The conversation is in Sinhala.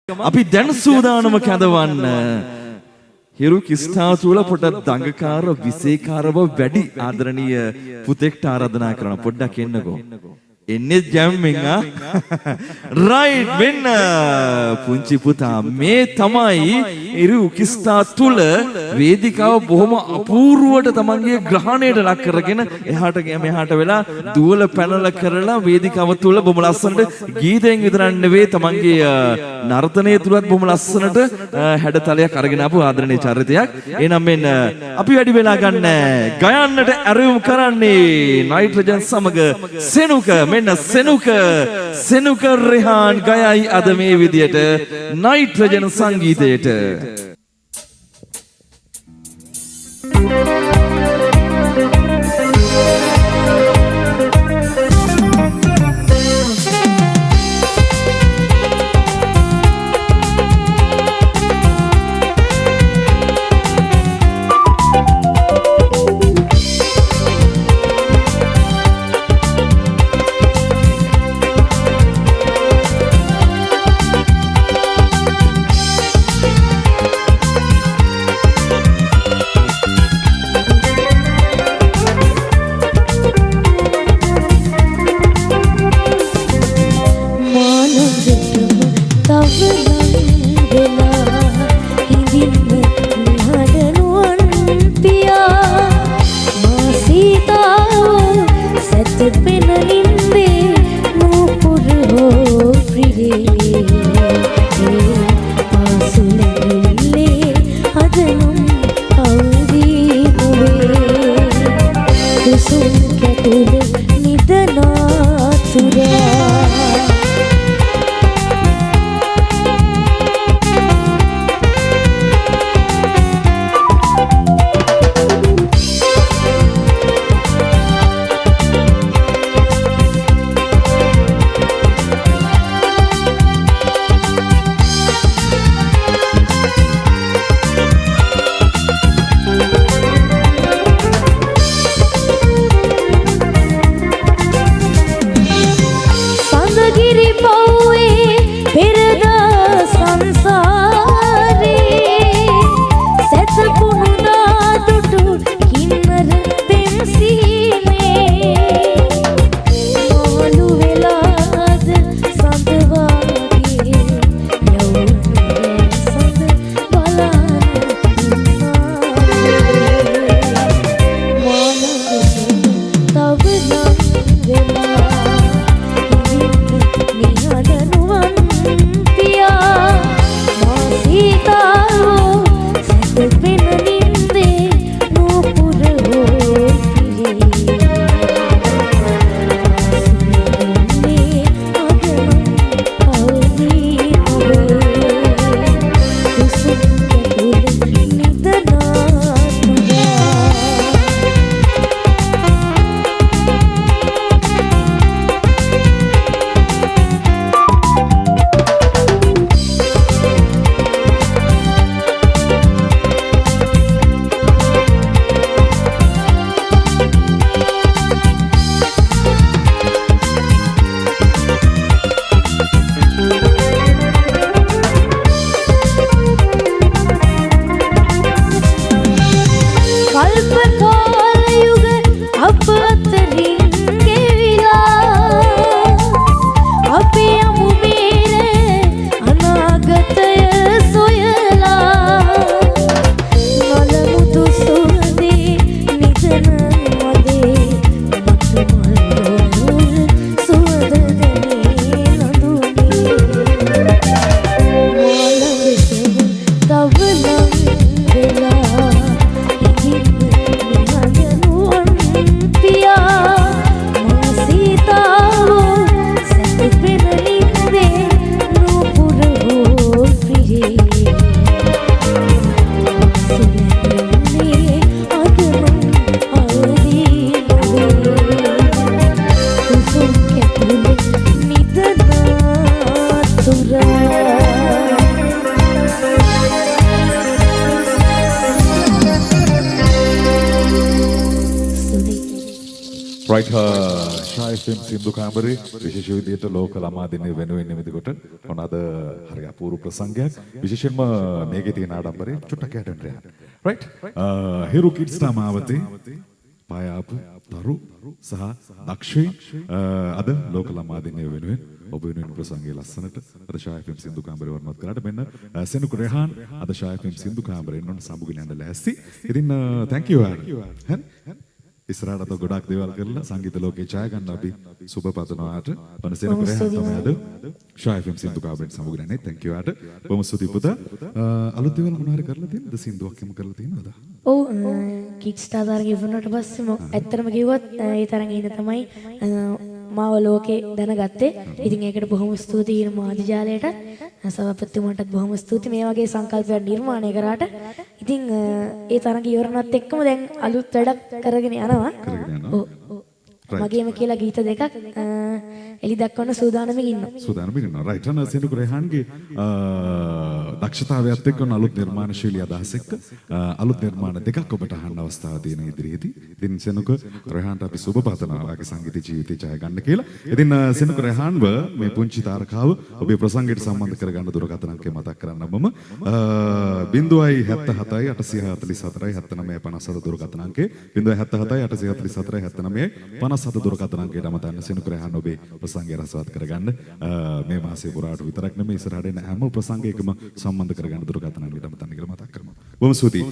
අපි දැන් සූදානම කැඳවන්න හිරු කිස්ථාතුල පොඩ දඟකාර විසේකාරව වැඩි ආදරණීය පුතෙක්ට ආරාධනා කරන පොඩ්ඩක් එන්නකෝ එන්නේ ජැම්මින් රයිට් වෙන්න පුංචි පුතා මේ තමයි හිරු කිස්ථාතුල වේදිකාව බොහොම අපූර්වවට තමන්ගේ ග්‍රහණයට ලක් කරගෙන එහාට මෙහාට වෙලා දුවල පැනල කරලා වේදිකාව තුල බොහොම ලස්සනට ගීතයෙන් විතරක් නෙවෙයි තමන්ගේ නර්තනයේ තුලත් බොහොම ලස්සනට හැඩතලයක් අරගෙන ආපු ආදරණීය චරිතයක්. එහෙනම් මෙන්න අපි වැඩි වෙලා ගන්න ගයන්නට ඇරයුම් කරන්නේ නයිට්‍රජන් සමග සෙනුක මෙන්න සෙනුක රෙහාන් ගයයි අද මේ විදියට නයිට්‍රජන් සංගීතයට. ශායිෆෙන් සින්දු කාමරේ විශේෂ විදියට ලෝක ළමා දිනය වෙනුවෙන් නිමිතිකොට ඔන්න අද හරි අපූර්ව ප්‍රසංගයක් විශේෂයෙන්ම මේකේ තියෙන ආඩම්බරේ චුට්ටක් යට වෙන්න යන්න. රයිට්. හිරු කිඩ්ස් නාමාවතේ පායාපු තරු සහ දක්ෂේ අද ලෝක ළමා දිනය වෙනුවෙන් ඔබ වෙනුවෙන් ප්‍රසංගයේ ලස්සනට අද ශායිෆෙන් සින්දු කාමරේ වර්ණවත් කරාට මෙන්න සෙනුක රෙහාන් අද ශායිෆෙන් සින්දු කාමරෙන් ඔන්න සමුගෙන යන්න ලෑස්ති. ඉතින් thank you හරි. ඉස්සරහට අත ගොඩක් දේවල් කරලා සංගීත ලෝකේ ඡාය ගන්න අපි සුබ පතනවාට ඔන්න සෙනුක රෙහාන් තමයි අද ශායිෆෙන් සින්දු කාමරෙන් සමුගෙන යන්නේ. thank you ආට බොහොම ස්තුතියි පුතා. අලුත් දේවල් මොනවා හරි කරලා තියෙනවද? සින්දුවක් එම කරලා තියෙනවද? ඔව් කිඩ් ස්ටාර් තරග ඉවරනට පස්සේ ඇත්තටම කිව්වොත් ඒ තරගෙ ඉඳ තමයි මාව ලෝකේ දැනගත්තේ. ඉතින් ඒකට බොහොම ස්තුතියි මාධ්‍යාලයටත් සභාපතිතුමාටත් බොහොම ස්තුතියි මේ වගේ සංකල්පයක් නිර්මාණය කරාට. ඉතින් ඒ තරග ඉවරනත් එක්කම දැන් අලුත් වැඩක් කරගෙන යනවා. ඔව් මගේම කියලා ගීත දෙකක් එලි දක්වන්න සූදානම්ින් ඉන්නවා. සූදානම්ින් ඉන්නවා. රයිට්. අන්න සෙනුක රෙහාන්ගේ දක්ෂතාවයත් එක්ක අලුත් නිර්මාණශීලී අදහස් එක්ක අලුත් නිර්මාණ දෙකක් ඔබට අහන්න අවස්ථාව තියෙන ඉදිරියේදී. ඉතින් සෙනුක රෙහාන්ට අපි සුබ පතනවා වාගේ සංගීත ජීවිතය ජය ගන්න කියලා. ඉතින් සෙනුක රෙහාන්ව මේ පුංචි තාරකාව ඔබේ ප්‍රසංගයට සම්බන්ධ කරගන්න දුරකථන අංකය මතක් කරන්න මම 077 844 79 දුරකථන අංකය 077 844 79 දුරකථන අංකයට අමතන්න සෙනුක රෙහාන් ඔබේ ප්‍රසංගය රසවත් කරගන්න මේ මාසයේ පුරාට විතරක් නෙමෙයි ඉස්සරහට එන හැම ප්‍රසංගයකම සම්බන්ධ කරගන්න දුරකථන අංකයට අමතන්න කියලා මතක් කරමු. බොහොම ස්තුතියි.